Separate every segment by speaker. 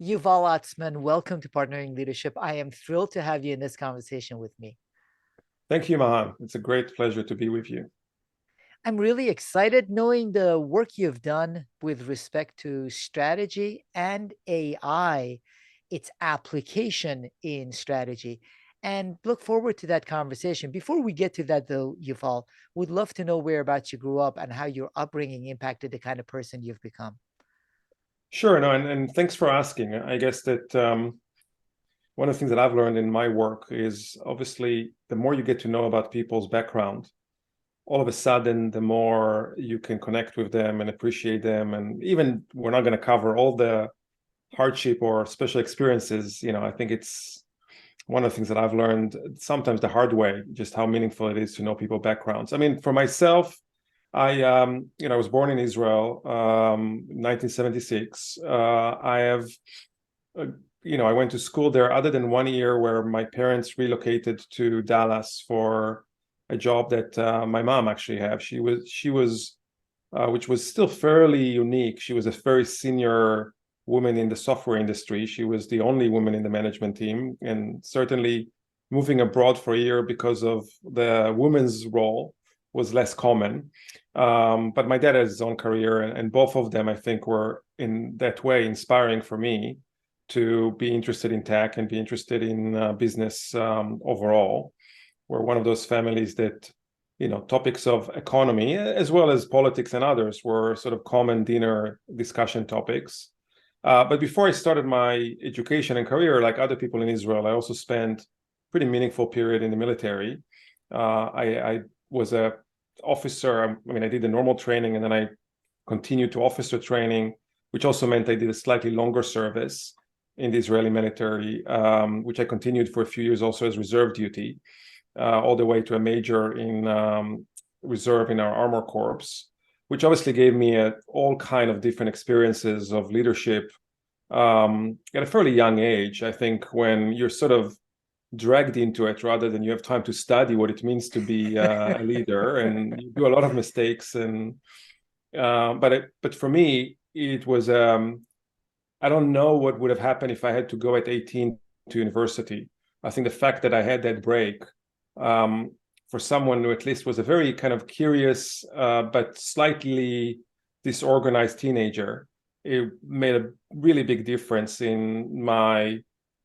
Speaker 1: Yuval Atsman, welcome to Partnering Leadership. I am thrilled to have you in this conversation with me.
Speaker 2: Thank you, Mahan. It's a great pleasure to be with you.
Speaker 1: I'm really excited knowing the work you've done with respect to strategy and AI, its application in strategy, and look forward to that conversation. Before we get to that, though, Yuval, would love to know whereabouts you grew up and how your upbringing impacted the kind of person you've become.
Speaker 2: Sure, no, and thanks for asking. I guess that one of the things that I've learned in my work is obviously the more you get to know about people's background, all of a sudden, the more you can connect with them and appreciate them. And even we're not going to cover all the hardship or special experiences. I think it's one of the things that I've learned sometimes the hard way, just how meaningful it is to know people's backgrounds. I mean, for myself, I was born in Israel, 1976. I went to school there other than 1 year where my parents relocated to Dallas for a job that my mom actually had. She was, which was still fairly unique. She was a very senior woman in the software industry. She was the only woman in the management team, and certainly moving abroad for a year because of the women's role was less common. But my dad has his own career, and both of them, I think, were in that way inspiring for me to be interested in tech and be interested in business overall. We're one of those families that, topics of economy, as well as politics and others, were sort of common dinner discussion topics. But before I started my education and career, like other people in Israel, I also spent pretty meaningful period in the military. I was a officer. I mean, I did the normal training, and then I continued to officer training, which also meant I did a slightly longer service in the Israeli military, which I continued for a few years also as reserve duty, all the way to a major in reserve in our armor corps, which obviously gave me all kind of different experiences of leadership at a fairly young age. I think when you're sort of dragged into it rather than you have time to study what it means to be a leader, and you do a lot of mistakes. And but for me, it was I don't know what would have happened if I had to go at 18 to university. I think the fact that I had that break for someone who at least was a very kind of curious but slightly disorganized teenager, it made a really big difference in my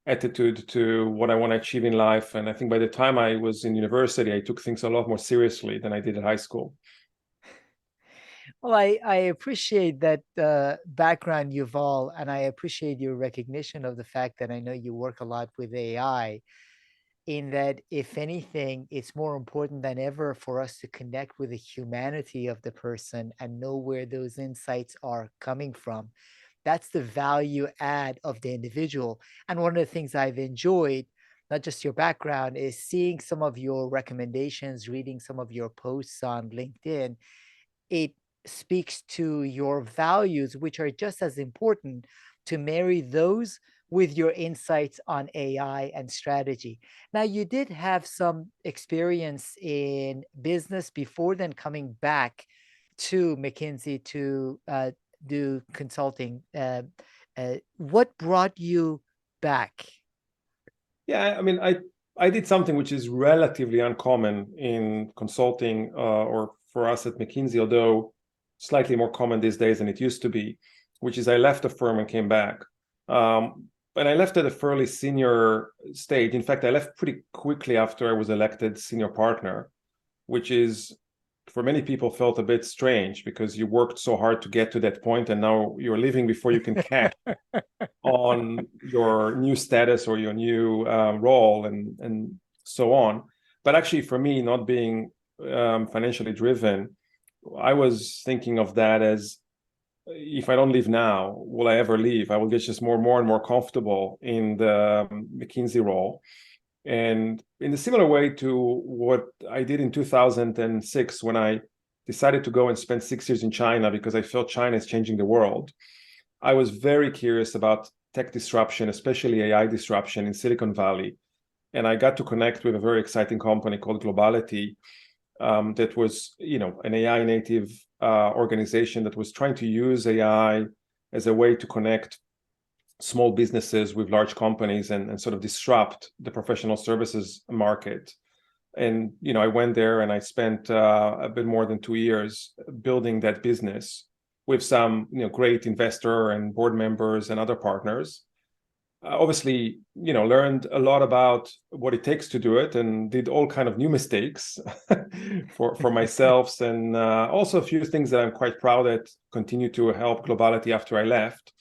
Speaker 2: attitude to what I want to achieve in life. And I think by the time I was in university, I took things a lot more seriously than I did at high school.
Speaker 1: Well, I appreciate that background, Yuval, and I appreciate your recognition of the fact that I know you work a lot with AI, in that, if anything, it's more important than ever for us to connect with the humanity of the person and know where those insights are coming from. That's the value add of the individual. And one of the things I've enjoyed, not just your background, is seeing some of your recommendations, reading some of your posts on LinkedIn. It speaks to your values, which are just as important, to marry those with your insights on AI and strategy. Now, you did have some experience in business before then coming back to McKinsey to do consulting. What brought you back?
Speaker 2: Yeah, I mean, I did something which is relatively uncommon in consulting, or for us at McKinsey, although slightly more common these days than it used to be, which is I left the firm and came back. And I left at a fairly senior stage. In fact, I left pretty quickly after I was elected senior partner, which is for many people felt a bit strange because you worked so hard to get to that point, and now you're leaving before you can cash on your new status or your new role and so on. But actually, for me, not being financially driven, I was thinking of that as, if I don't leave now, will I ever leave? I will get just more and more comfortable in the McKinsey role. And in a similar way to what I did in 2006, when I decided to go and spend 6 years in China because I felt China is changing the world, I was very curious about tech disruption, especially AI disruption in Silicon Valley. And I got to connect with a very exciting company called Globality, that was, an AI native organization that was trying to use AI as a way to connect small businesses with large companies and sort of disrupt the professional services market. And I went there and I spent a bit more than 2 years building that business with some great investor and board members and other partners. Obviously, learned a lot about what it takes to do it, and did all kind of new mistakes for myself, and also a few things that I'm quite proud that continue to help Globality after I left.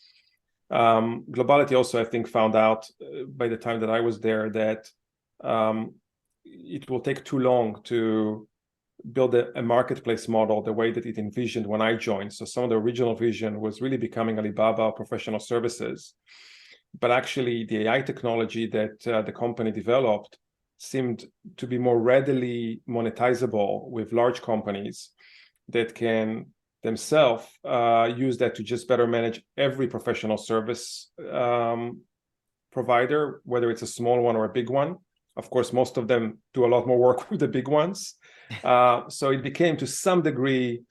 Speaker 2: Globality also, I think, found out by the time that I was there that it will take too long to build a marketplace model the way that it envisioned when I joined. So some of the original vision was really becoming Alibaba professional services. But actually, the AI technology that the company developed seemed to be more readily monetizable with large companies that can themselves use that to just better manage every professional service provider, whether it's a small one or a big one. Of course, most of them do a lot more work with the big ones. So it became, to some degree,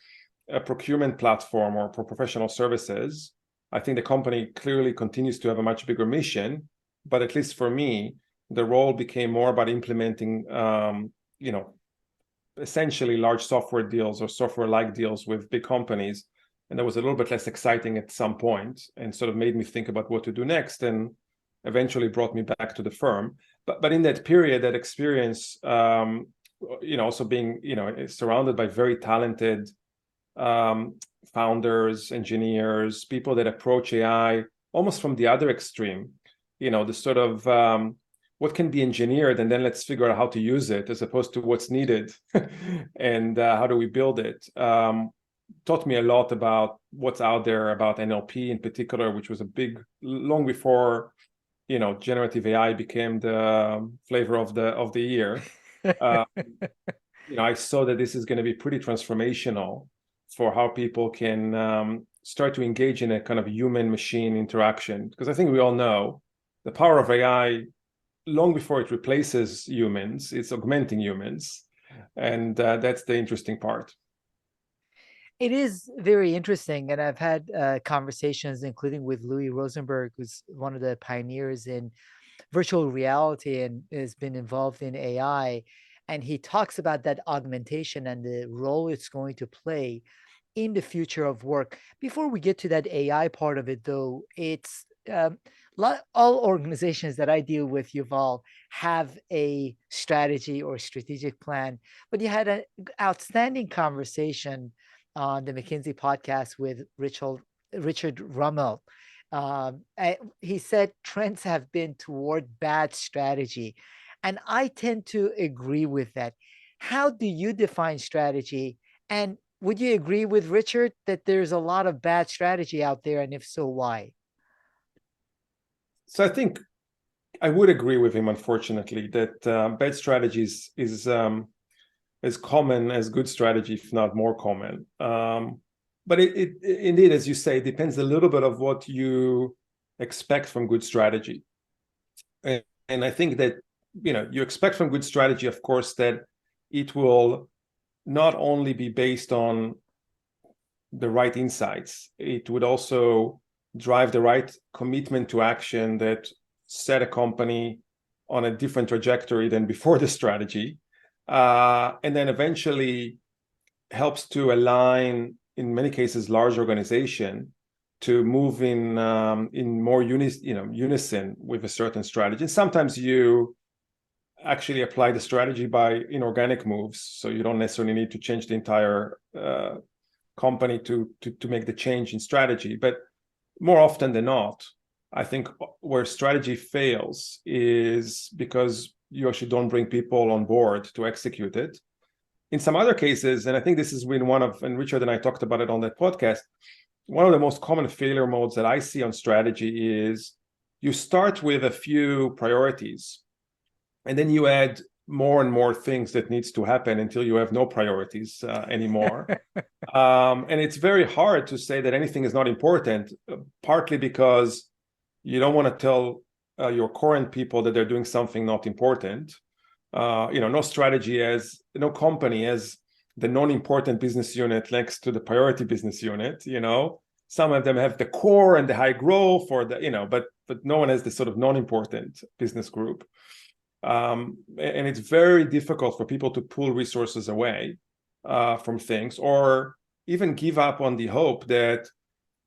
Speaker 2: a procurement platform or for professional services. I think the company clearly continues to have a much bigger mission, but at least for me, the role became more about implementing, essentially large software deals or software-like deals with big companies. And that was a little bit less exciting at some point, and sort of made me think about what to do next, and eventually brought me back to the firm. But in that period, that experience, also being, surrounded by very talented founders, engineers, people that approach AI almost from the other extreme, the sort of what can be engineered, and then let's figure out how to use it, as opposed to what's needed and how do we build it. Taught me a lot about what's out there about NLP in particular, which was a big, long before generative AI became the flavor of the year. I saw that this is going to be pretty transformational for how people can start to engage in a kind of human-machine interaction. Because I think we all know the power of AI, long before it replaces humans, it's augmenting humans. And that's the interesting part.
Speaker 1: It is very interesting. And I've had conversations, including with Louis Rosenberg, who's one of the pioneers in virtual reality and has been involved in AI. And he talks about that augmentation and the role it's going to play in the future of work. Before we get to that AI part of it, though, it's all organizations that I deal with, Yuval, have a strategy or strategic plan. But you had an outstanding conversation on the McKinsey podcast with Richard Rummel. He said trends have been toward bad strategy. And I tend to agree with that. How do you define strategy? And would you agree with Richard that there's a lot of bad strategy out there? And if so, why?
Speaker 2: So I think I would agree with him, unfortunately, that bad strategies is as common as good strategy, if not more common. But it indeed, as you say, depends a little bit of what you expect from good strategy. And I think that, you expect from good strategy, of course, that it will not only be based on the right insights, it would also drive the right commitment to action that set a company on a different trajectory than before the strategy. And then eventually helps to align, in many cases, large organization to move in more unison with a certain strategy. And sometimes you actually apply the strategy by inorganic moves, so you don't necessarily need to change the entire company to make the change in strategy. But more often than not, I think where strategy fails is because you actually don't bring people on board to execute it. In some other cases, and I think this has been and Richard and I talked about it on that podcast, one of the most common failure modes that I see on strategy is you start with a few priorities, and then you add more and more things that needs to happen until you have no priorities anymore. And it's very hard to say that anything is not important, partly because you don't want to tell your current people that they're doing something not important. No strategy no company has the non-important business unit next to the priority business unit. Some of them have the core and the high growth, or but but no one has this sort of non-important business group. And it's very difficult for people to pull resources away from things, or even give up on the hope that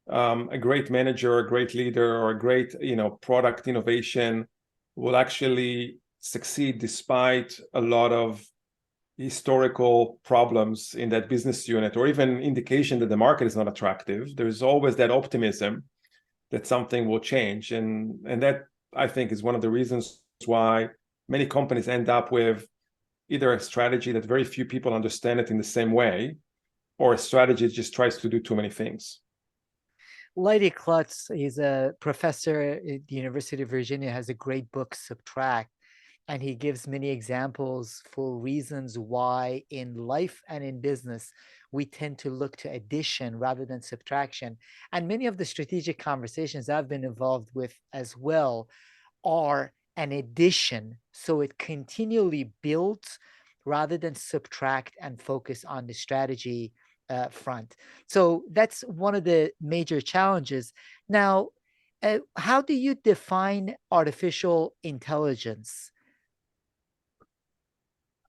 Speaker 2: a great manager, a great leader, or a great product innovation will actually succeed despite a lot of historical problems in that business unit, or even indication that the market is not attractive. There's always that optimism that something will change, and that, I think, is one of the reasons why many companies end up with either a strategy that very few people understand it in the same way, or a strategy that just tries to do too many things.
Speaker 1: Leidy Klutz, he's a professor at the University of Virginia, has a great book, Subtract, and he gives many examples for reasons why in life and in business we tend to look to addition rather than subtraction. And many of the strategic conversations I've been involved with as well are an addition. So it continually builds rather than subtract and focus on the strategy front. So that's one of the major challenges. Now, how do you define artificial intelligence?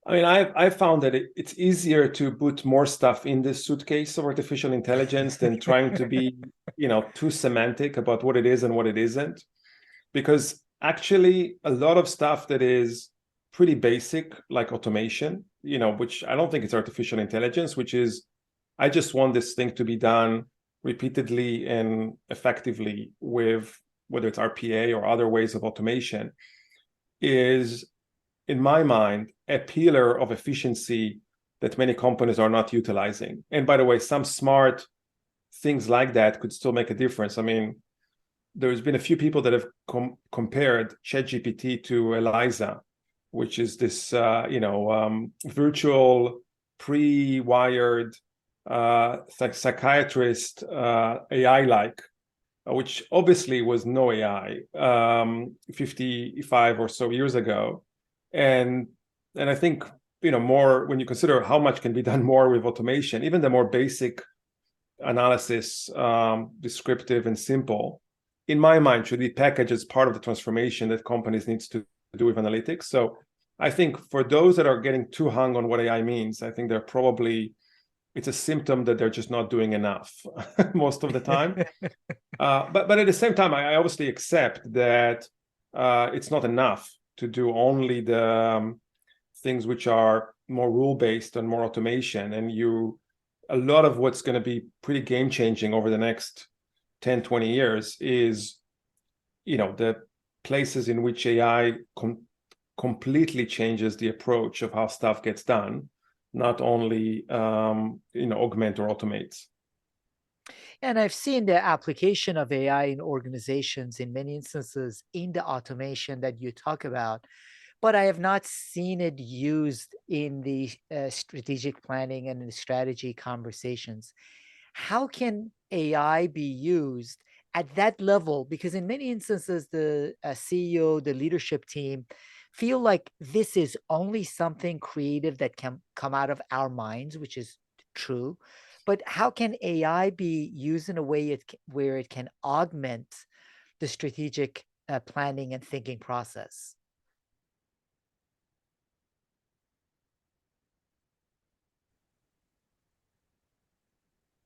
Speaker 2: I mean, I've found that it's easier to put more stuff in the suitcase of artificial intelligence than trying to be, too semantic about what it is and what it isn't. Because actually, a lot of stuff that is pretty basic, like automation, which I don't think it's artificial intelligence, which is, I just want this thing to be done repeatedly and effectively with whether it's RPA or other ways of automation, is, in my mind, a pillar of efficiency that many companies are not utilizing. And by the way, some smart things like that could still make a difference. I mean, there's been a few people that have compared ChatGPT to Eliza, which is this, virtual pre-wired psychiatrist, AI-like, which obviously was no AI 55 or so years ago. And I think, more when you consider how much can be done more with automation, even the more basic analysis, descriptive and simple, in my mind, should be packaged as part of the transformation that companies needs to do with analytics. So I think for those that are getting too hung on what AI means, I think it's a symptom that they're just not doing enough most of the time. But at the same time, I obviously accept that it's not enough to do only the things which are more rule-based and more automation. And a lot of what's going to be pretty game-changing over the next 10, 20 years is, the places in which AI completely changes the approach of how stuff gets done, not only, augment or automates.
Speaker 1: And I've seen the application of AI in organizations in many instances in the automation that you talk about, but I have not seen it used in the strategic planning and in the strategy conversations. How can AI be used at that level? Because in many instances, the CEO, the leadership team feel like this is only something creative that can come out of our minds, which is true. But how can AI be used in a way where it can augment the strategic planning and thinking process?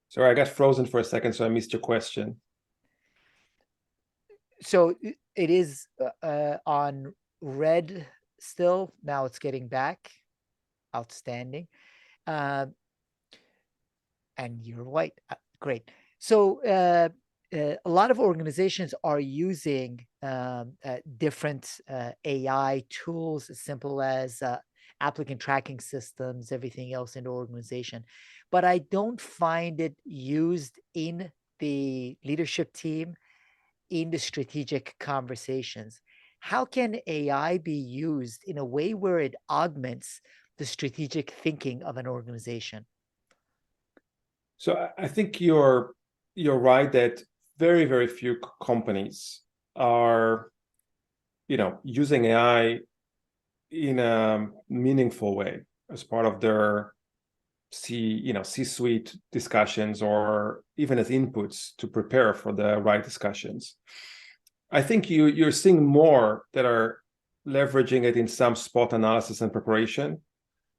Speaker 2: Sorry, I got frozen for a second, so I missed your question.
Speaker 1: So it is on red still. Now it's getting back. Outstanding. And you're white. Great. So a lot of organizations are using different AI tools, as simple as applicant tracking systems, everything else in the organization. But I don't find it used in the leadership team, in the strategic conversations. How can AI be used in a way where it augments the strategic thinking of an organization?
Speaker 2: So I think you're right that very, very few companies are, using AI in a meaningful way as part of their C-suite discussions, or even as inputs to prepare for the right discussions. I think you're seeing more that are leveraging it in some spot analysis and preparation.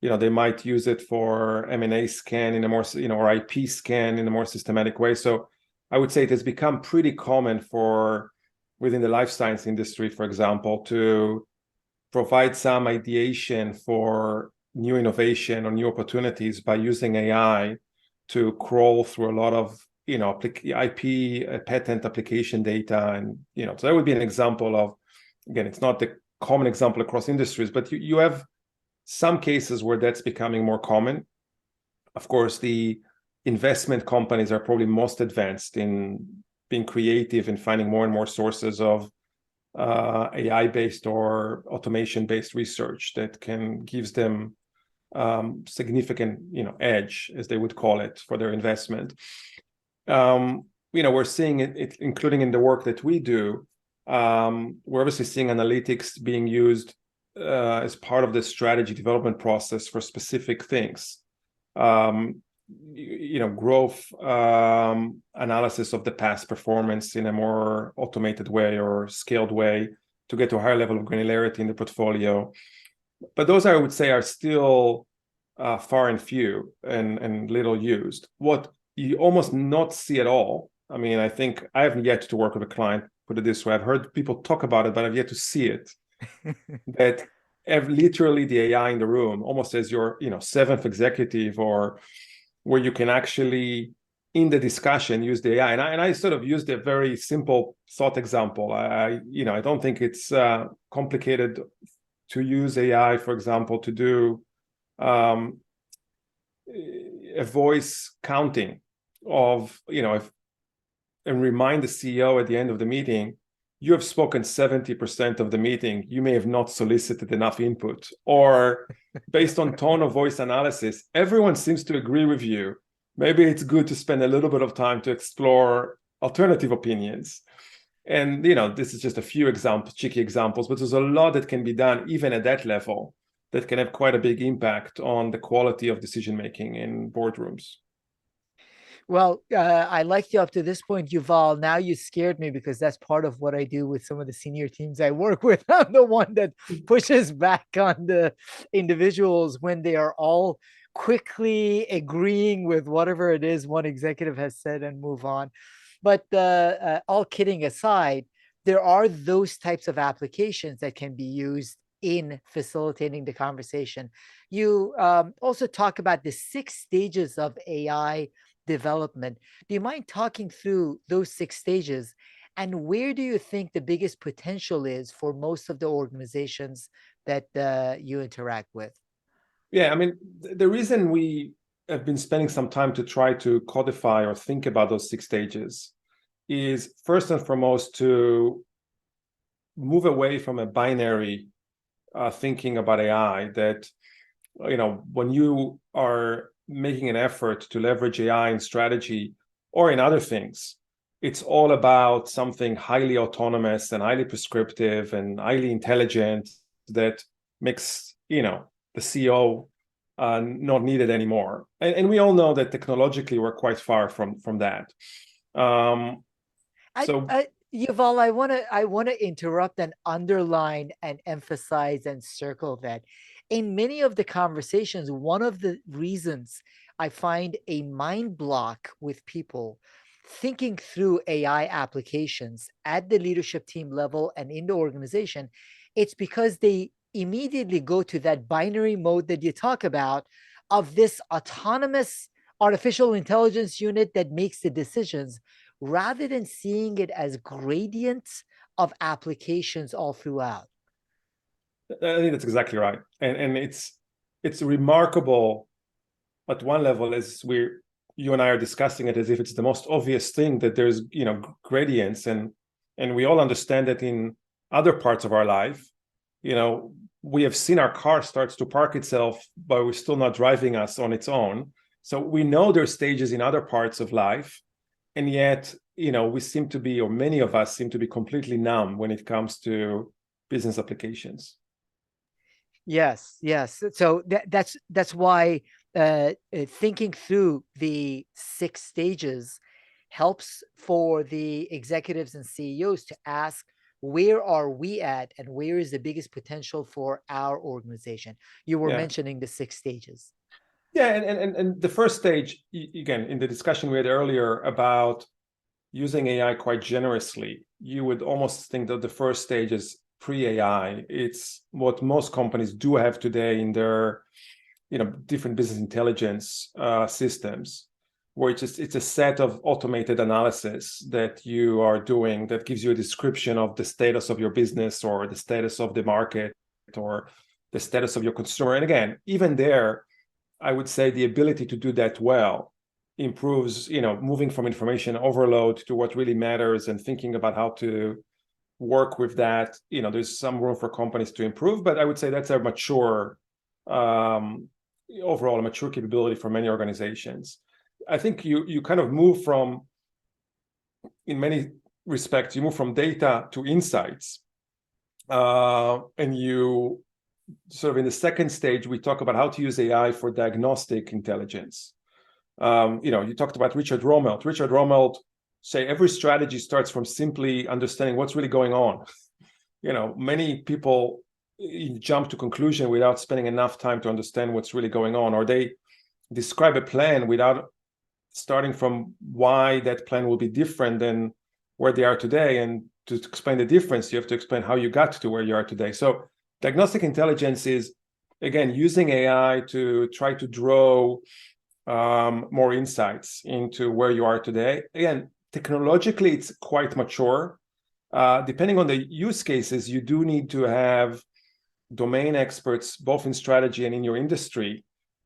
Speaker 2: They might use it for M&A scan in a more, or IP scan in a more systematic way. So I would say it has become pretty common for within the life science industry, for example, to provide some ideation for new innovation or new opportunities by using AI to crawl through a lot of IP patent application data, and so that would be an example of, again, it's not the common example across industries, but you have some cases where that's becoming more common. Of course, the investment companies are probably most advanced in being creative and finding more and more sources of AI-based or automation-based research that gives them significant, edge, as they would call it, for their investment. We're seeing it, including in the work that we do. We're obviously seeing analytics being used as part of the strategy development process for specific things. Growth analysis of the past performance in a more automated way or scaled way to get to a higher level of granularity in the portfolio. But those, I would say, are still far and few and little used. What you almost not see at all, I mean, I think I haven't yet to work with a client, put it this way. I've heard people talk about it, but I've yet to see it. That literally the AI in the room, almost as your seventh executive, or where you can actually in the discussion use the AI. And I sort of used a very simple thought example. I don't think it's complicated to use AI, for example, to do a voice counting of, and remind the CEO at the end of the meeting, you have spoken 70% of the meeting, you may have not solicited enough input. Or based on tone of voice analysis, everyone seems to agree with you. Maybe it's good to spend a little bit of time to explore alternative opinions. And, this is just a few examples, cheeky examples, but there's a lot that can be done even at that level that can have quite a big impact on the quality of decision-making in boardrooms.
Speaker 1: Well, I liked you up to this point, Yuval. Now you scared me, because that's part of what I do with some of the senior teams I work with. I'm the one that pushes back on the individuals when they are all quickly agreeing with whatever it is one executive has said and move on. But all kidding aside, there are those types of applications that can be used in facilitating the conversation. You also talk about the 6 stages of AI development. Do you mind talking through those 6 stages, and where do you think the biggest potential is for most of the organizations that you interact with?
Speaker 2: Yeah, I mean, the reason we have been spending some time to try to codify or think about those 6 stages is, first and foremost, to move away from a binary thinking about AI, that, when you are making an effort to leverage AI in strategy or in other things, it's all about something highly autonomous and highly prescriptive and highly intelligent that makes, the CEO not needed anymore. And we all know that technologically we're quite far from that.
Speaker 1: Yuval, I want to interrupt and underline and emphasize and circle that in many of the conversations, one of the reasons I find a mind block with people thinking through AI applications at the leadership team level and in the organization, it's because they immediately go to that binary mode that you talk about, of this autonomous artificial intelligence unit that makes the decisions, rather than seeing it as gradients of applications all throughout.
Speaker 2: I think that's exactly right. And it's remarkable at one level, as you and I are discussing it, as if it's the most obvious thing that there's, gradients, and we all understand that in other parts of our life. We have seen our car starts to park itself, but we're still not driving us on its own. So we know there's stages in other parts of life, and yet, we seem to be, or many of us seem to be, completely numb when it comes to business applications.
Speaker 1: Yes, yes. So that's why thinking through the 6 stages helps for the executives and CEOs to ask where are we at and where is the biggest potential for our organization? You were
Speaker 2: Yeah.
Speaker 1: mentioning the 6 stages.
Speaker 2: Yeah, and the first stage, again, in the discussion we had earlier about using AI quite generously, you would almost think that the first stage is pre-AI. It's what most companies do have today in their, different business intelligence systems, where it's a set of automated analysis that you are doing that gives you a description of the status of your business or the status of the market or the status of your consumer. And again, even there, I would say the ability to do that well improves, moving from information overload to what really matters and thinking about how to work with that. There's some room for companies to improve, but I would say that's a mature, overall, a mature capability for many organizations. I think you kind of move from, in many respects, you move from data to insights. And you sort of in the second stage, we talk about how to use AI for diagnostic intelligence. You talked about Richard Romelt. Richard Romelt say every strategy starts from simply understanding what's really going on. Many people jump to conclusion without spending enough time to understand what's really going on, or they describe a plan without starting from why that plan will be different than where they are today. And to explain the difference, you have to explain how you got to where you are today. So diagnostic intelligence is, again, using AI to try to draw more insights into where you are today. Again, technologically, it's quite mature. Depending on the use cases, you do need to have domain experts, both in strategy and in your industry,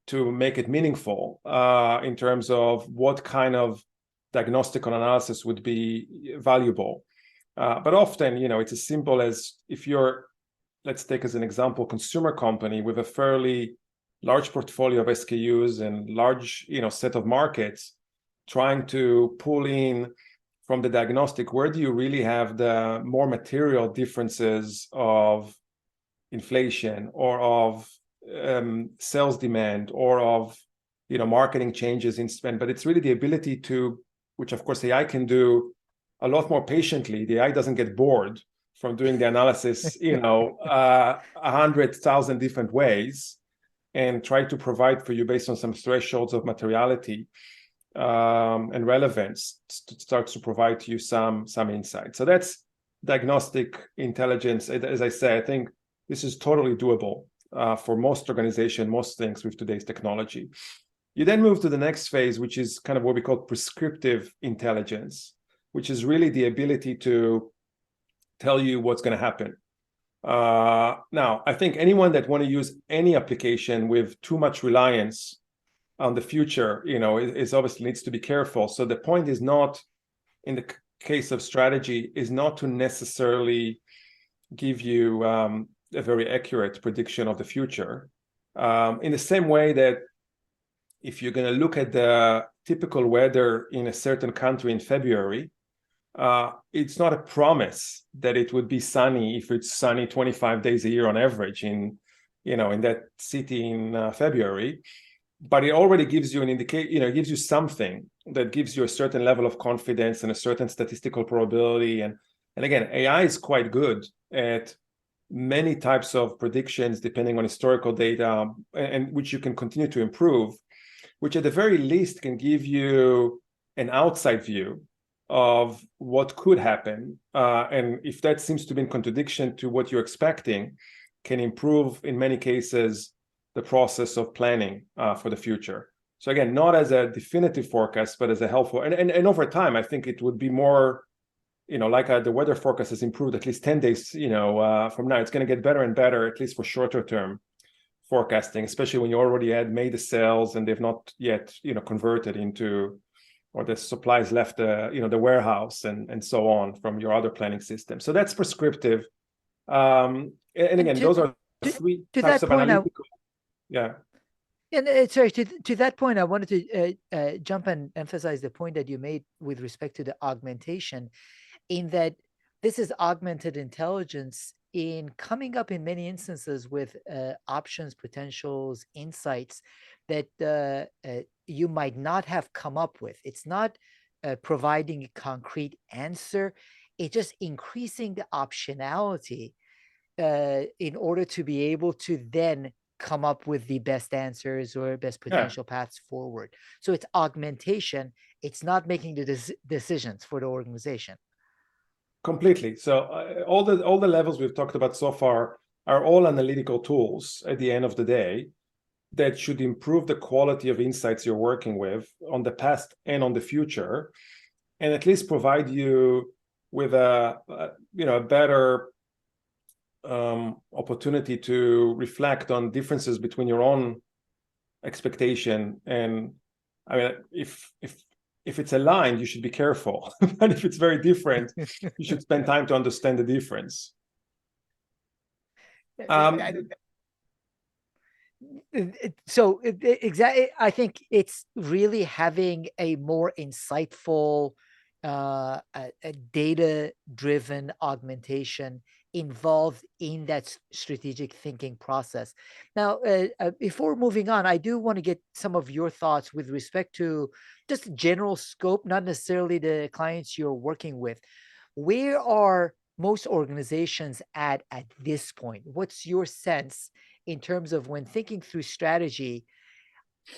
Speaker 2: to make it meaningful in terms of what kind of diagnostic analysis would be valuable. But often, it's as simple as if you're, let's take as an example, consumer company with a fairly large portfolio of SKUs and large, set of markets, trying to pull in from the diagnostic, where do you really have the more material differences of inflation or of sales demand or of, marketing changes in spend. But it's really the ability to, which of course AI can do a lot more patiently. The AI doesn't get bored from doing the analysis, 100,000 different ways, and try to provide for you based on some thresholds of materiality and relevance to start to provide to you some insight. So that's diagnostic intelligence. As I say, I think this is totally doable for most organizations, most things with today's technology. You then move to the next phase, which is kind of what we call prescriptive intelligence, which is really the ability to tell you what's going to happen. Now, I think anyone that want to use any application with too much reliance on the future, is obviously needs to be careful. So the point is not, in the case of strategy, is not to necessarily give you a very accurate prediction of the future. In the same way that if you're going to look at the typical weather in a certain country in February, it's not a promise that it would be sunny if it's sunny 25 days a year on average in that city in February. But it already gives you an indication, it gives you something that gives you a certain level of confidence and a certain statistical probability. And again, AI is quite good at many types of predictions depending on historical data, and which you can continue to improve, which at the very least can give you an outside view of what could happen. And if that seems to be in contradiction to what you're expecting, can improve in many cases the process of planning for the future. So again, not as a definitive forecast, but as a helpful. And over time, I think it would be more, like the weather forecast has improved at least 10 days, from now. It's going to get better and better, at least for shorter term forecasting, especially when you already had made the sales and they've not yet, converted into, or the supplies left the warehouse and so on from your other planning system. So that's prescriptive. And again, those are three types of analytical. Yeah.
Speaker 1: And sorry, to that point, I wanted to jump and emphasize the point that you made with respect to the augmentation, in that this is augmented intelligence in coming up in many instances with options, potentials, insights that you might not have come up with. It's not providing a concrete answer. It's just increasing the optionality in order to be able to then come up with the best answers or best
Speaker 2: Yeah,
Speaker 1: potential paths forward. So it's augmentation. It's not making the decisions for the organization.
Speaker 2: completely. So all the levels we've talked about so far are all analytical tools at the end of the day that should improve the quality of insights you're working with on the past and on the future, and at least provide you with a better opportunity to reflect on differences between your own expectation and, I mean, if it's aligned, you should be careful. But if it's very different, you should spend time to understand the difference. Um,
Speaker 1: So exactly, I think it's really having a more insightful, a data-driven augmentation involved in that strategic thinking process. Now, before moving on, I do want to get some of your thoughts with respect to just general scope, not necessarily the clients you're working with. Where are most organizations at this point? What's your sense in terms of when thinking through strategy?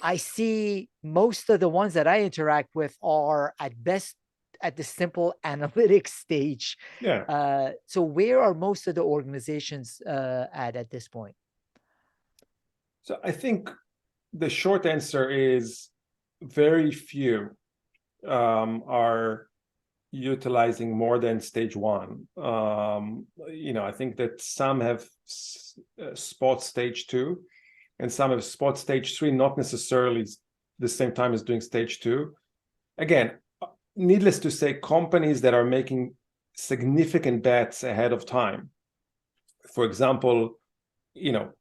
Speaker 1: I see most of the ones that I interact with are at best at the simple analytics stage.
Speaker 2: yeah.
Speaker 1: So where are most of the organizations at this point?
Speaker 2: So I think the short answer is very few are utilizing more than stage one. I think that some have spot stage two, and some have spot stage three, not necessarily the same time as doing stage two. Again, needless to say, companies that are making significant bets ahead of time, for example,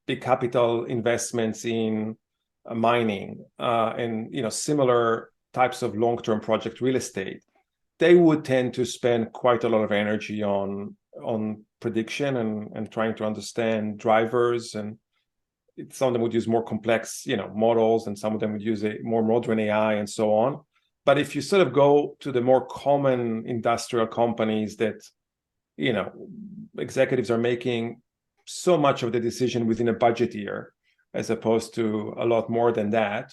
Speaker 2: big capital investments in mining and similar types of long-term project real estate, they would tend to spend quite a lot of energy on prediction and trying to understand drivers, and some of them would use more complex models, and some of them would use a more modern AI and so on. But if you sort of go to the more common industrial companies that executives are making so much of the decision within a budget year as opposed to a lot more than that,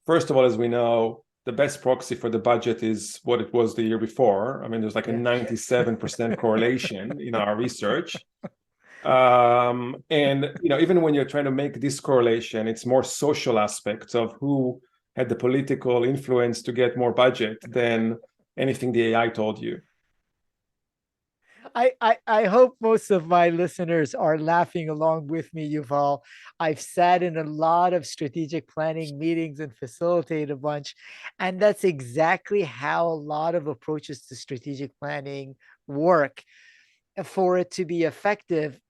Speaker 2: first of all, as we know, the best proxy for the budget is what it was the year before. I mean, there's like a 97% correlation in our research. And even when you're trying to make this correlation, it's more social aspects of who had the political influence to get more budget than anything the AI told you.
Speaker 1: I hope most of my listeners are laughing along with me, Yuval. I've sat in a lot of strategic planning meetings and facilitated a bunch. And that's exactly how a lot of approaches to strategic planning work. For it to be effective,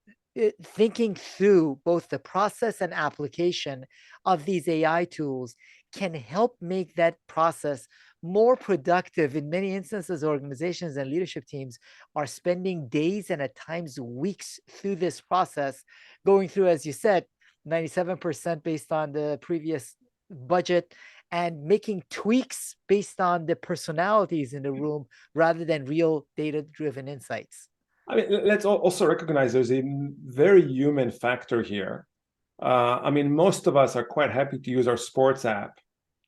Speaker 1: thinking through both the process and application of these AI tools can help make that process more productive. In many instances, organizations and leadership teams are spending days and at times weeks through this process, going through, as you said, 97% based on the previous budget and making tweaks based on the personalities in the room rather than real data-driven insights.
Speaker 2: I mean, let's also recognize there's a very human factor here. I mean, most of us are quite happy to use our sports app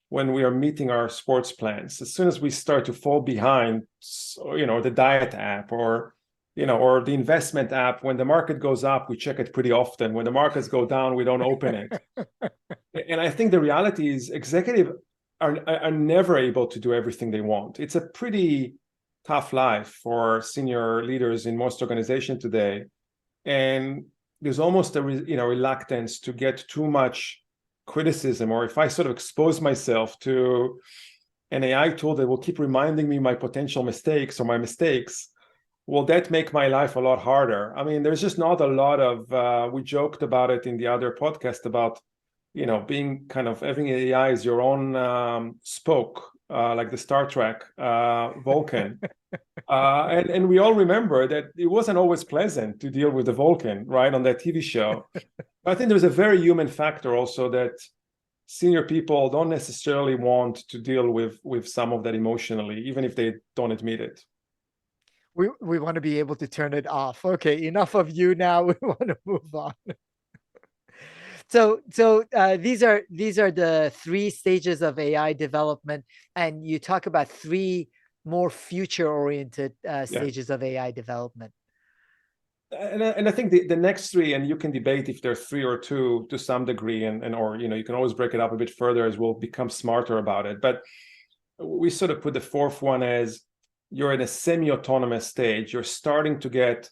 Speaker 2: when we are meeting our sports plans. As soon as we start to fall behind, the diet app or the investment app, when the market goes up, we check it pretty often. When the markets go down, we don't open it. And I think the reality is executives are never able to do everything they want. It's a pretty tough life for senior leaders in most organizations today. And there's almost a reluctance to get too much criticism, or if I sort of expose myself to an AI tool that will keep reminding me my potential mistakes or my mistakes, will that make my life a lot harder? I mean, there's just not a lot of, we joked about it in the other podcast about, being kind of having AI as your own spoke, like the Star Trek Vulcan. And we all remember that it wasn't always pleasant to deal with the Vulcan, right, on that TV show. I think there's a very human factor also that senior people don't necessarily want to deal with some of that emotionally, even if they don't admit it.
Speaker 1: We want to be able to turn it off. Okay, enough of you now. We want to move on. So these are the three stages of AI development, and you talk about three more future-oriented
Speaker 2: Yeah.
Speaker 1: stages of AI development.
Speaker 2: And I think the next three, and you can debate if they're three or two to some degree, and or you can always break it up a bit further as we'll become smarter about it. But we sort of put the fourth one as you're in a semi-autonomous stage. You're starting to get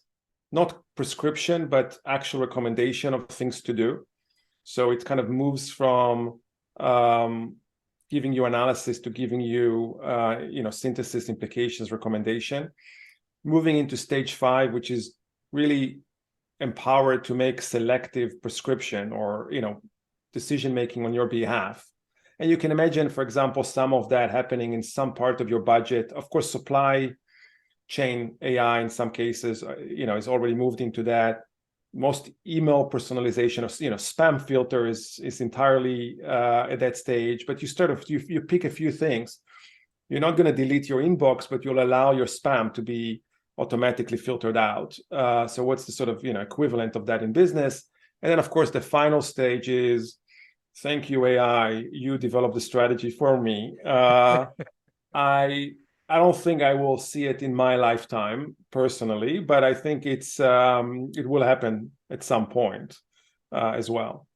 Speaker 2: not prescription, but actual recommendation of things to do. So it kind of moves from giving you analysis to giving you, synthesis, implications, recommendation. Moving into stage 5, which is really empowered to make selective prescription or, decision making on your behalf. And you can imagine, for example, some of that happening in some part of your budget. Of course, supply chain AI in some cases, is already moved into that. Most email personalization of, spam filter is entirely at that stage. But you pick a few things. You're not going to delete your inbox, but you'll allow your spam to be automatically filtered out. So what's the sort of equivalent of that in business? And then, of course, the final stage is, thank you, AI. You developed the strategy for me. I don't think I will see it in my lifetime personally, but I think it will happen at some point as well.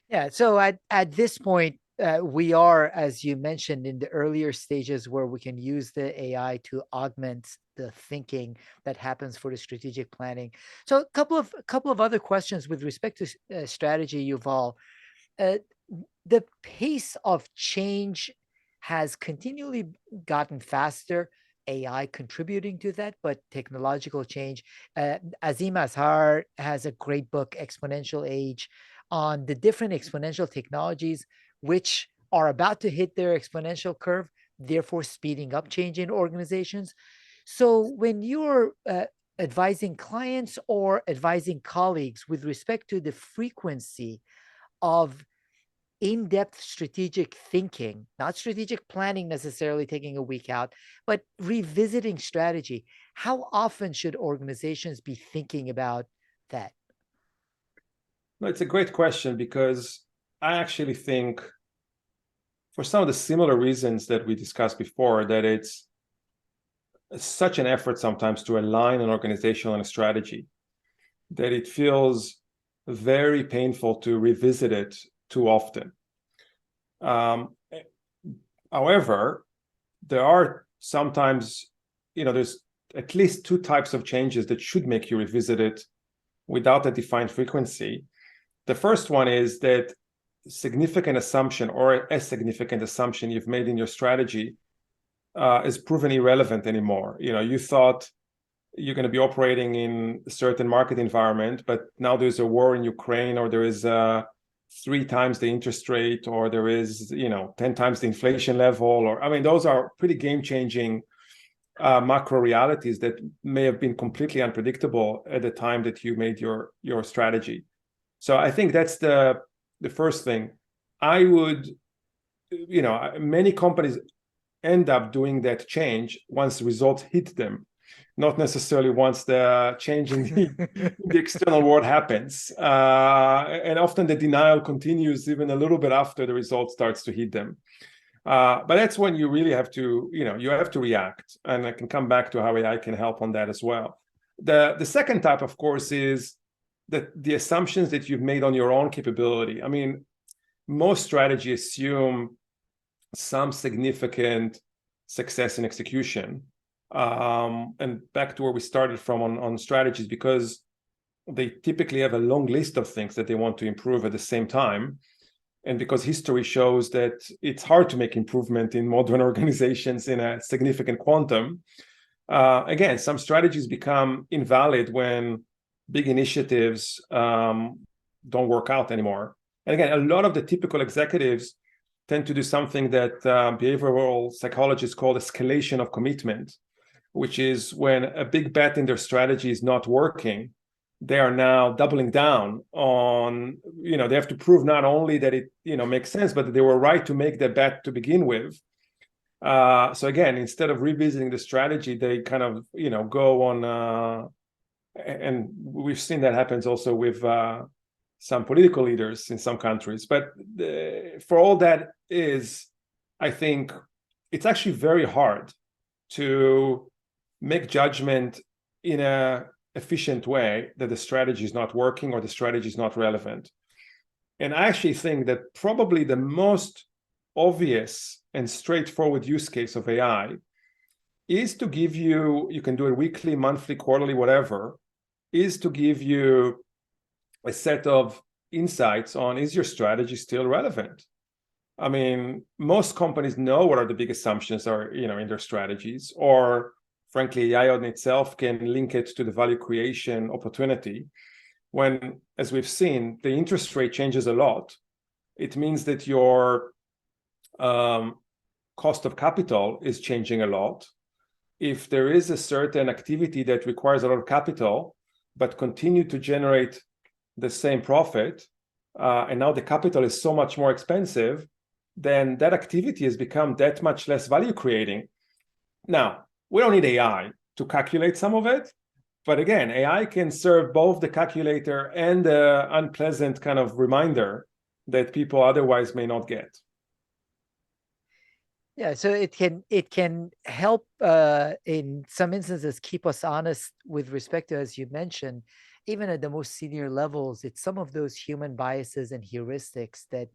Speaker 1: Yeah. So at this point, we are, as you mentioned, in the earlier stages where we can use the AI to augment the thinking that happens for the strategic planning. So a couple of other questions with respect to strategy, Yuval. Uh, the pace of change has continually gotten faster. AI contributing to that, but technological change. Azim Azhar has a great book, Exponential Age, on the different exponential technologies which are about to hit their exponential curve, therefore speeding up change in organizations. So when you're advising clients or advising colleagues with respect to the frequency of in-depth strategic thinking, not strategic planning necessarily taking a week out, but revisiting strategy, how often should organizations be thinking about that?
Speaker 2: No, it's a great question because I actually think, for some of the similar reasons that we discussed before, that it's such an effort sometimes to align an organization on a strategy that it feels very painful to revisit it too often. However, there are sometimes, there's at least two types of changes that should make you revisit it without a defined frequency. The first one is that significant assumption or a significant assumption you've made in your strategy is proven irrelevant anymore. You thought you're going to be operating in a certain market environment, but now there's a war in Ukraine, or there is 3 times the interest rate, or there is 10 times the inflation level, or those are pretty game-changing macro realities that may have been completely unpredictable at the time that you made your strategy. So I think that's the first thing. I would, many companies end up doing that change once the results hit them, not necessarily once the change in the external world happens. And often the denial continues even a little bit after the result starts to hit them. But that's when you really have to, you have to react. And I can come back to how AI can help on that as well. The second type, of course, is that the assumptions that you've made on your own capability. Most strategies assume some significant success in execution. And back to where we started from on strategies, because they typically have a long list of things that they want to improve at the same time. And because history shows that it's hard to make improvement in modern organizations in a significant quantum, again, some strategies become invalid when big initiatives don't work out anymore. And again, a lot of the typical executives tend to do something that behavioral psychologists call escalation of commitment, which is when a big bet in their strategy is not working, they are now doubling down on, they have to prove not only that it, makes sense, but that they were right to make the bet to begin with. So again, instead of revisiting the strategy, they kind of, go on, and we've seen that happens also with some political leaders in some countries. But for all that is, I think it's actually very hard to make judgment in a efficient way that the strategy is not working or the strategy is not relevant. And I actually think that probably the most obvious and straightforward use case of AI is to give you can do it weekly, monthly, quarterly, whatever, is to give you a set of insights on, is your strategy still relevant? I mean, most companies know what are the big assumptions are, in their strategies, or frankly, AI on itself can link it to the value creation opportunity. When, as we've seen, the interest rate changes a lot, it means that your cost of capital is changing a lot. If there is a certain activity that requires a lot of capital, but continue to generate the same profit, and now the capital is so much more expensive, then that activity has become that much less value creating. Now, we don't need AI to calculate some of it, but again, AI can serve both the calculator and the unpleasant kind of reminder that people otherwise may not get.
Speaker 1: Yeah, so it can help in some instances keep us honest with respect to, as you mentioned, even at the most senior levels. It's some of those human biases and heuristics that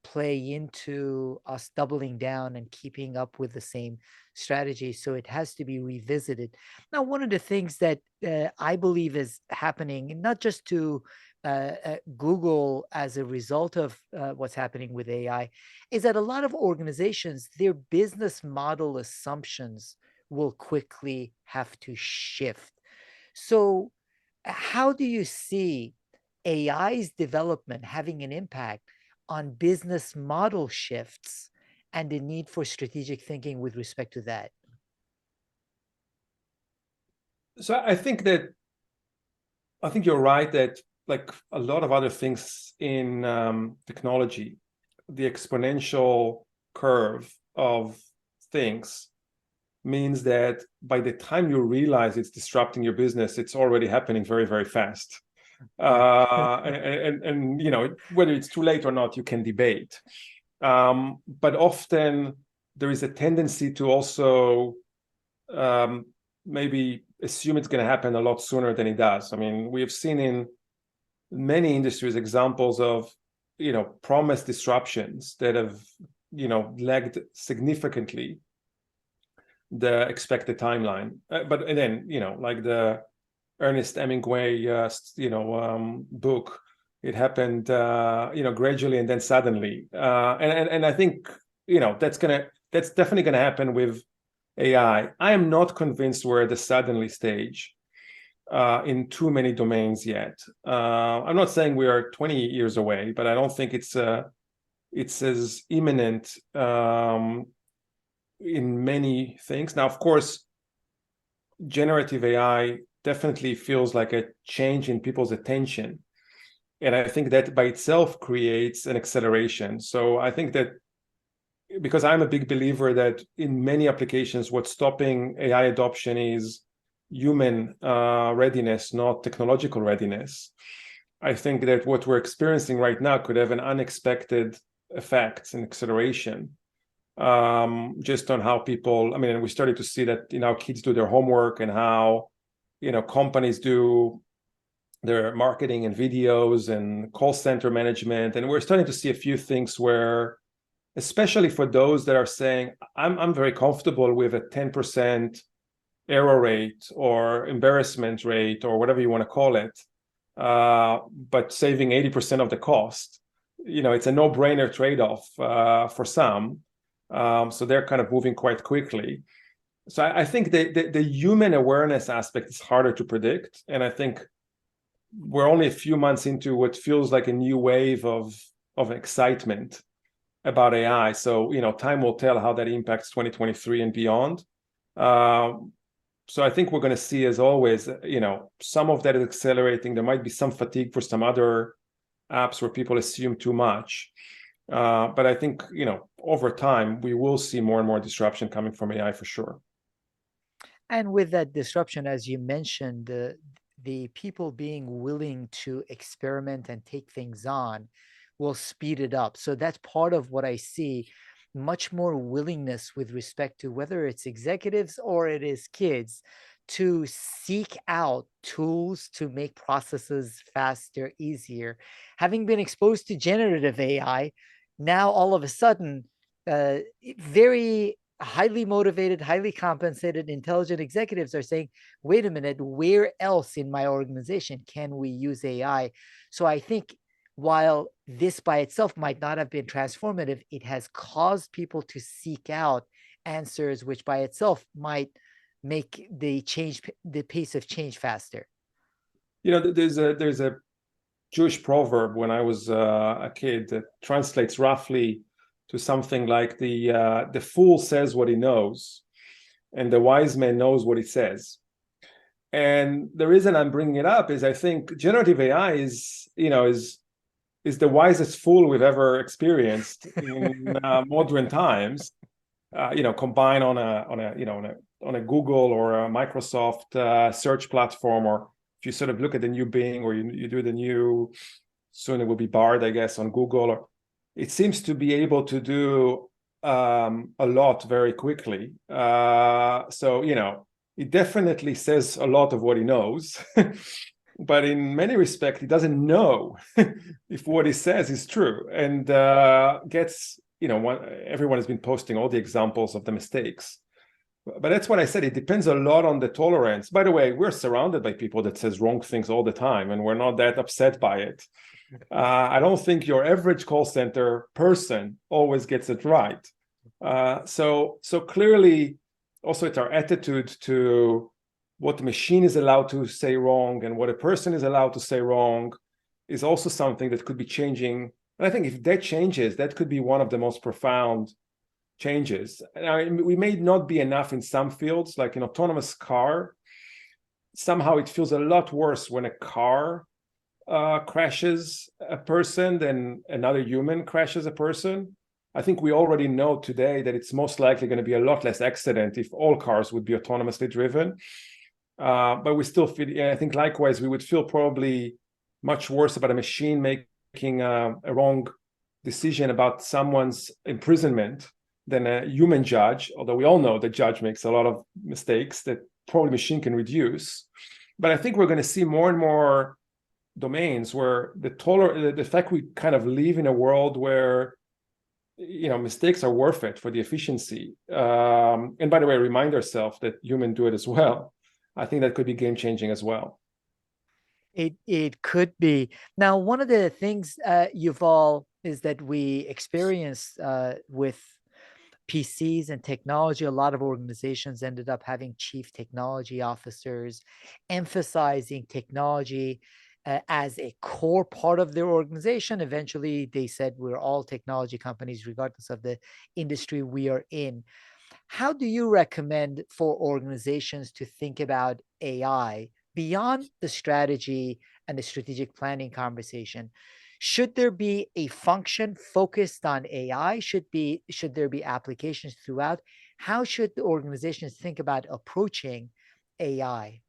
Speaker 1: play into us doubling down and keeping up with the same strategy. So it has to be revisited. Now, one of the things that I believe is happening, not just to Google as a result of what's happening with AI, is that a lot of organizations, their business model assumptions will quickly have to shift. So, how do you see AI's development having an impact on business model shifts and the need for strategic thinking with respect to that?
Speaker 2: So I think you're right that, like a lot of other things in technology, the exponential curve of things means that by the time you realize it's disrupting your business, it's already happening very, very fast. And whether it's too late or not, you can debate. But often there is a tendency to also maybe assume it's going to happen a lot sooner than it does. I mean, we have seen in many industries examples of promised disruptions that have lagged significantly the expected timeline. But then like the Ernest Hemingway book, it happened gradually and then suddenly. And I think that's definitely gonna happen with AI. I am not convinced we're at the suddenly stage in too many domains yet. I'm not saying we are 20 years away, but I don't think it's as imminent in many things. Now, of course, generative AI definitely feels like a change in people's attention. And I think that by itself creates an acceleration. So I think that, because I'm a big believer that in many applications, what's stopping AI adoption is human readiness, not technological readiness. I think that what we're experiencing right now could have an unexpected effect and acceleration just on how people, I mean, we started to see that, kids do their homework and how, companies do their marketing and videos and call center management. And we're starting to see a few things where, especially for those that are saying, I'm very comfortable with a 10% error rate or embarrassment rate or whatever you want to call it, but saving 80% of the cost. It's a no-brainer trade-off for some. So they're kind of moving quite quickly. So I think the human awareness aspect is harder to predict. And I think we're only a few months into what feels like a new wave of excitement about AI. So, time will tell how that impacts 2023 and beyond. So I think we're going to see, as always, some of that is accelerating. There might be some fatigue for some other apps where people assume too much. But I think, over time, we will see more and more disruption coming from AI for sure.
Speaker 1: And with that disruption, as you mentioned, the people being willing to experiment and take things on will speed it up. So that's part of what I see, much more willingness with respect to whether it's executives or it is kids to seek out tools to make processes faster, easier. Having been exposed to generative AI, now all of a sudden, very highly motivated, highly compensated, intelligent executives are saying, wait a minute, where else in my organization can we use AI? So I think while this by itself might not have been transformative, it has caused people to seek out answers, which by itself might make the pace of change faster.
Speaker 2: There's a Jewish proverb when I was a kid that translates roughly to something like the fool says what he knows, and the wise man knows what he says. And the reason I'm bringing it up is I think generative AI is the wisest fool we've ever experienced in modern times. Combine on a Google or a Microsoft search platform, or if you sort of look at the new Bing, or you do the new, soon it will be Bard, I guess, on Google, or it seems to be able to do a lot very quickly. So it definitely says a lot of what he knows, but in many respects, he doesn't know if what he says is true, and everyone has been posting all the examples of the mistakes. But that's what I said. It depends a lot on the tolerance. By the way, we're surrounded by people that says wrong things all the time, and we're not that upset by it. I don't think your average call center person always gets it right. So clearly, also it's our attitude to what the machine is allowed to say wrong and what a person is allowed to say wrong is also something that could be changing. And I think if that changes, that could be one of the most profound changes. We may not be enough in some fields, like an autonomous car. Somehow it feels a lot worse when a car crashes a person than another human crashes a person. I think we already know today that it's most likely going to be a lot less accident if all cars would be autonomously driven. But we still feel, I think likewise, we would feel probably much worse about a machine making a wrong decision about someone's imprisonment than a human judge, although we all know the judge makes a lot of mistakes that probably machine can reduce. But I think we're going to see more and more domains where the fact we kind of live in a world where mistakes are worth it for the efficiency. And by the way, remind ourselves that humans do it as well. I think that could be game changing as well.
Speaker 1: It could be. Now, one of the things, Yuval, is that we experience with PCs and technology, a lot of organizations ended up having chief technology officers, emphasizing technology as a core part of their organization. Eventually, they said we're all technology companies, regardless of the industry we are in. How do you recommend for organizations to think about AI beyond the strategy and the strategic planning conversation? Should there be a function focused on AI? Should there be applications throughout? How should the organizations think about approaching AI?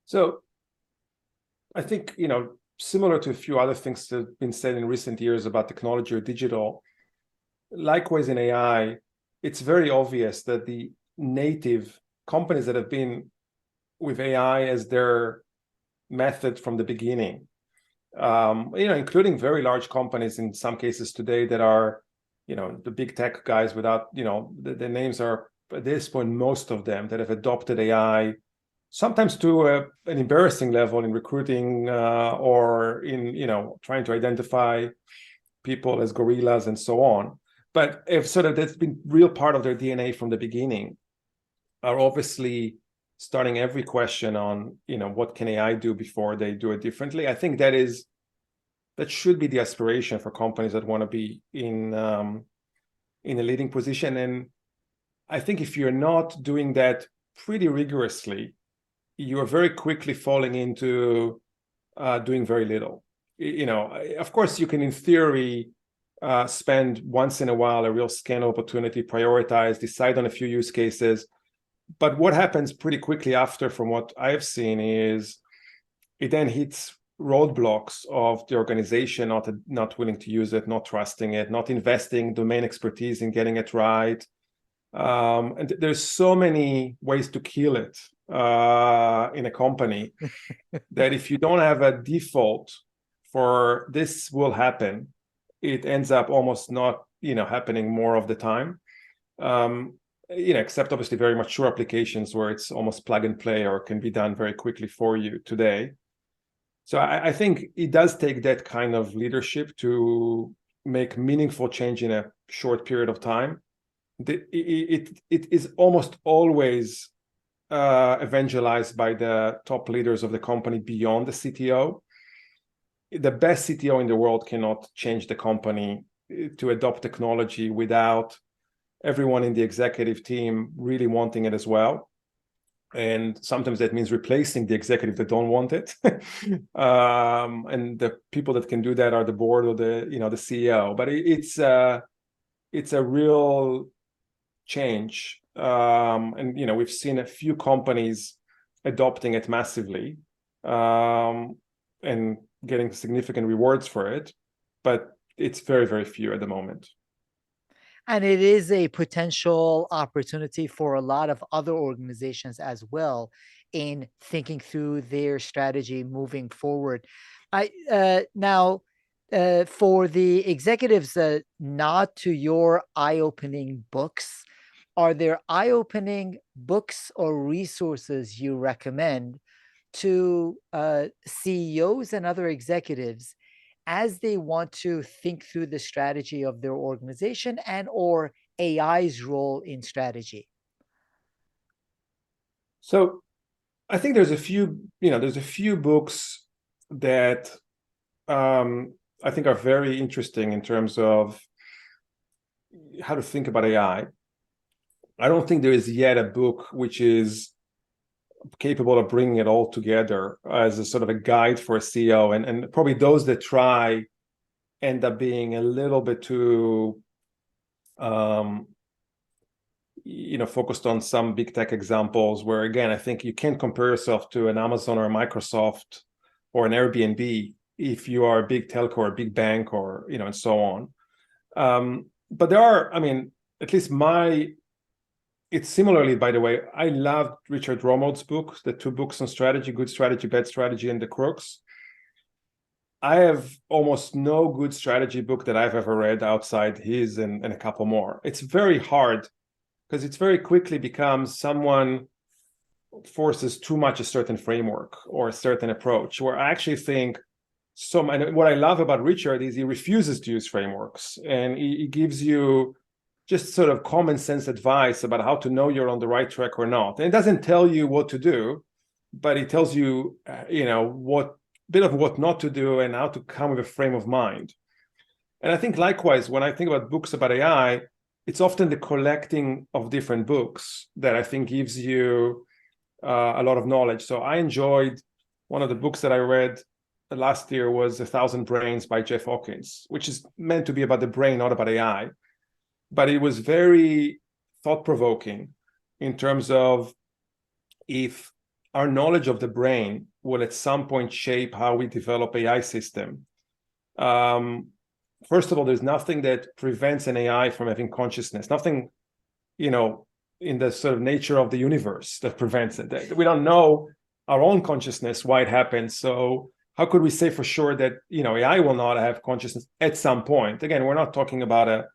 Speaker 2: So I think, similar to a few other things that have been said in recent years about technology or digital, likewise in AI, it's very obvious that the native companies that have been with AI as their method from the beginning, including very large companies in some cases today that are, the big tech guys without, the names are at this point, most of them that have adopted AI, sometimes to an embarrassing level in recruiting or in, trying to identify people as gorillas and so on. But if sort of that's been real part of their DNA from the beginning, are obviously starting every question on, what can AI do before they do it differently. I think that should be the aspiration for companies that want to be in a leading position. And I think if you're not doing that pretty rigorously, you are very quickly falling into doing very little. Of course, you can, in theory, spend once in a while a real scan opportunity, prioritize, decide on a few use cases. But what happens pretty quickly after, from what I've seen, is it then hits roadblocks of the organization, not willing to use it, not trusting it, not investing domain expertise in getting it right. And there's so many ways to kill it in a company that if you don't have a default for this will happen, it ends up almost not, happening more of the time. Except obviously very mature applications where it's almost plug and play or can be done very quickly for you today. So I think it does take that kind of leadership to make meaningful change in a short period of time. It is almost always evangelized by the top leaders of the company beyond the CTO. The best CTO in the world cannot change the company to adopt technology without everyone in the executive team really wanting it as well. And sometimes that means replacing the executive that don't want it. And the people that can do that are the board or the CEO. But it's a real change. And we've seen a few companies adopting it massively and getting significant rewards for it, but it's very, very few at the moment.
Speaker 1: And it is a potential opportunity for a lot of other organizations as well in thinking through their strategy moving forward. Now, for the executives nod to your eye-opening books, are there eye-opening books or resources you recommend to CEOs and other executives as they want to think through the strategy of their organization and or AI's role in strategy?
Speaker 2: So I think there's a few books that I think are very interesting in terms of how to think about AI. I don't think there is yet a book which is capable of bringing it all together as a sort of a guide for a CEO, and probably those that try end up being a little bit too focused on some big tech examples where, again, I think you can't compare yourself to an Amazon or a Microsoft or an Airbnb if you are a big telco or a big bank or and so on. But there are, at least it's similarly, by the way, I loved Richard Romode's books, the 2 books on strategy, Good Strategy, Bad Strategy, and The Crooks. I have almost no good strategy book that I've ever read outside his and a couple more. It's very hard because it's very quickly becomes someone forces too much a certain framework or a certain approach, where I actually think and what I love about Richard is he refuses to use frameworks, and he gives you just sort of common sense advice about how to know you're on the right track or not. And it doesn't tell you what to do, but it tells you, what not to do and how to come with a frame of mind. And I think likewise, when I think about books about AI, it's often the collecting of different books that I think gives you a lot of knowledge. So I enjoyed one of the books that I read last year was 1,000 Brains by Jeff Hawkins, which is meant to be about the brain, not about AI. But it was very thought-provoking in terms of if our knowledge of the brain will at some point shape how we develop AI system. First of all, there's nothing that prevents an AI from having consciousness, nothing, in the sort of nature of the universe that prevents it. We don't know our own consciousness, why it happens. So how could we say for sure that, AI will not have consciousness at some point? Again, we're not talking about a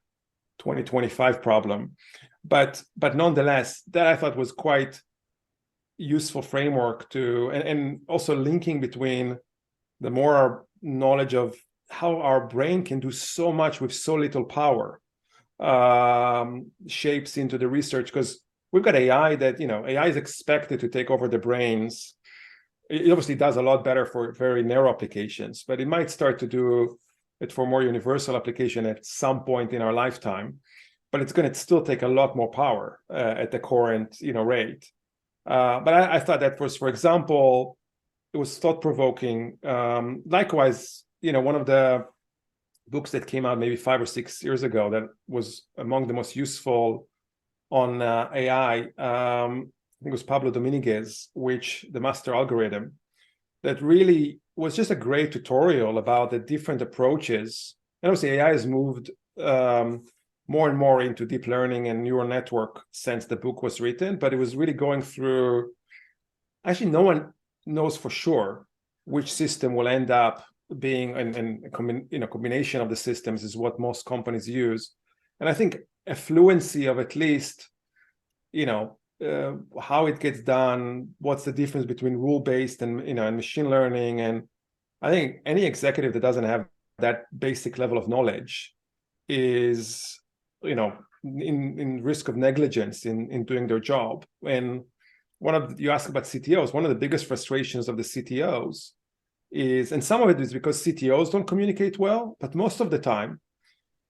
Speaker 2: 2025 problem, but nonetheless, that I thought was quite useful framework to, and also linking between the more our knowledge of how our brain can do so much with so little power shapes into the research, because we've got AI that, AI is expected to take over the brains. It obviously does a lot better for very narrow applications, but it might start to do it for more universal application at some point in our lifetime, but it's going to still take a lot more power at the current, rate. But I thought that was, for example, it was thought-provoking. Likewise, one of the books that came out maybe 5 or 6 years ago that was among the most useful on AI. I think it was Pablo Dominguez, the master algorithm, that really was just a great tutorial about the different approaches. And obviously AI has moved more and more into deep learning and neural network since the book was written, but it was really going through, actually no one knows for sure which system will end up being, and combination of the systems is what most companies use. And I think a fluency of at least, how it gets done, what's the difference between rule-based and and machine learning. And I think any executive that doesn't have that basic level of knowledge is, in risk of negligence in doing their job. And you ask about CTOs, one of the biggest frustrations of the CTOs is, and some of it is because CTOs don't communicate well, but most of the time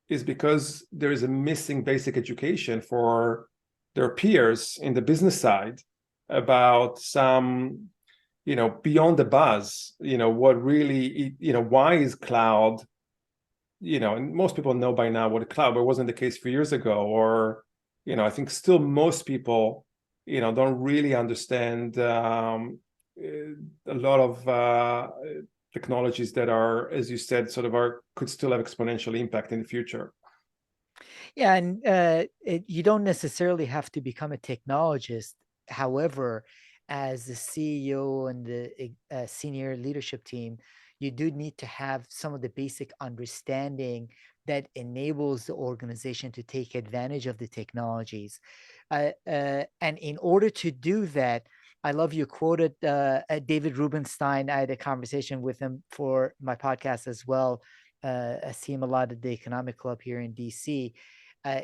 Speaker 2: is because there is a missing basic education for their peers in the business side about some, beyond the buzz, what really, why is cloud, and most people know by now what a cloud, but it wasn't the case 3 years ago. Or, I think still most people, don't really understand a lot of technologies that are, as you said, could still have exponential impact in the future.
Speaker 1: Yeah, and you don't necessarily have to become a technologist. However, as the CEO and the senior leadership team, you do need to have some of the basic understanding that enables the organization to take advantage of the technologies. And in order to do that, I love you quoted David Rubenstein. I had a conversation with him for my podcast as well. I see him a lot at the Economic Club here in DC.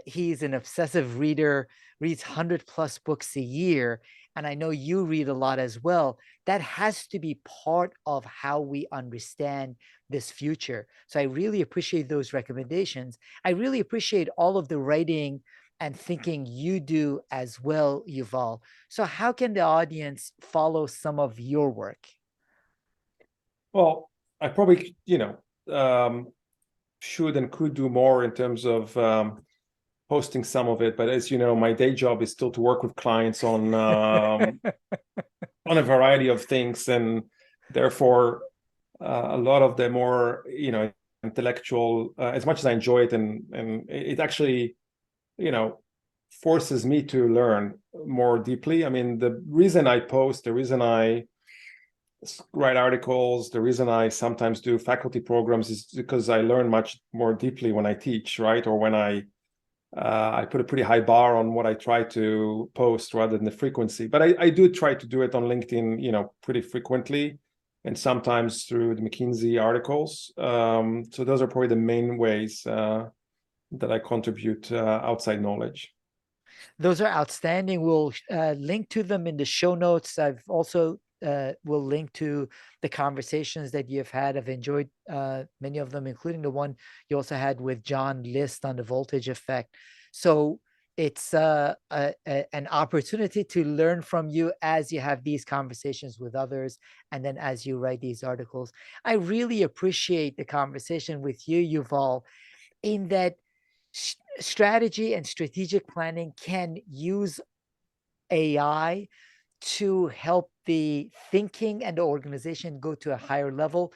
Speaker 1: He's an obsessive reader, reads 100+ books a year. And I know you read a lot as well. That has to be part of how we understand this future. So I really appreciate those recommendations. I really appreciate all of the writing and thinking you do as well, Yuval. So how can the audience follow some of your work?
Speaker 2: Well, I probably, should and could do more in terms of posting some of it, but as you know, my day job is still to work with clients on a variety of things, and therefore a lot of the more intellectual, as much as I enjoy it, and it actually forces me to learn more deeply. I mean, the reason I post, the reason I write articles, the reason I sometimes do faculty programs is because I learn much more deeply when I teach, right? Or when I put a pretty high bar on what I try to post rather than the frequency. But I do try to do it on LinkedIn, pretty frequently, and sometimes through the McKinsey articles. So those are probably the main ways that I contribute outside knowledge.
Speaker 1: Those are outstanding. We'll link to them in the show notes. I've also will link to the conversations that you've had. I've enjoyed many of them, including the one you also had with John List on the voltage effect. So it's an opportunity to learn from you as you have these conversations with others, and then as you write these articles. I really appreciate the conversation with you, Yuval, in that strategy and strategic planning can use AI to help the thinking and the organization go to a higher level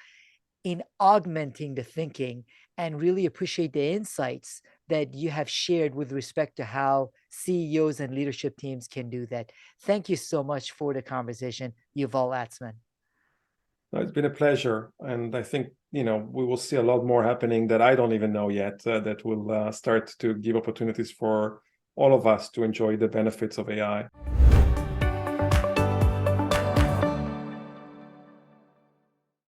Speaker 1: in augmenting the thinking, and really appreciate the insights that you have shared with respect to how CEOs and leadership teams can do that. Thank you so much for the conversation, Yuval Atsman.
Speaker 2: It's been a pleasure. And I think, we will see a lot more happening that I don't even know yet, that will start to give opportunities for all of us to enjoy the benefits of AI.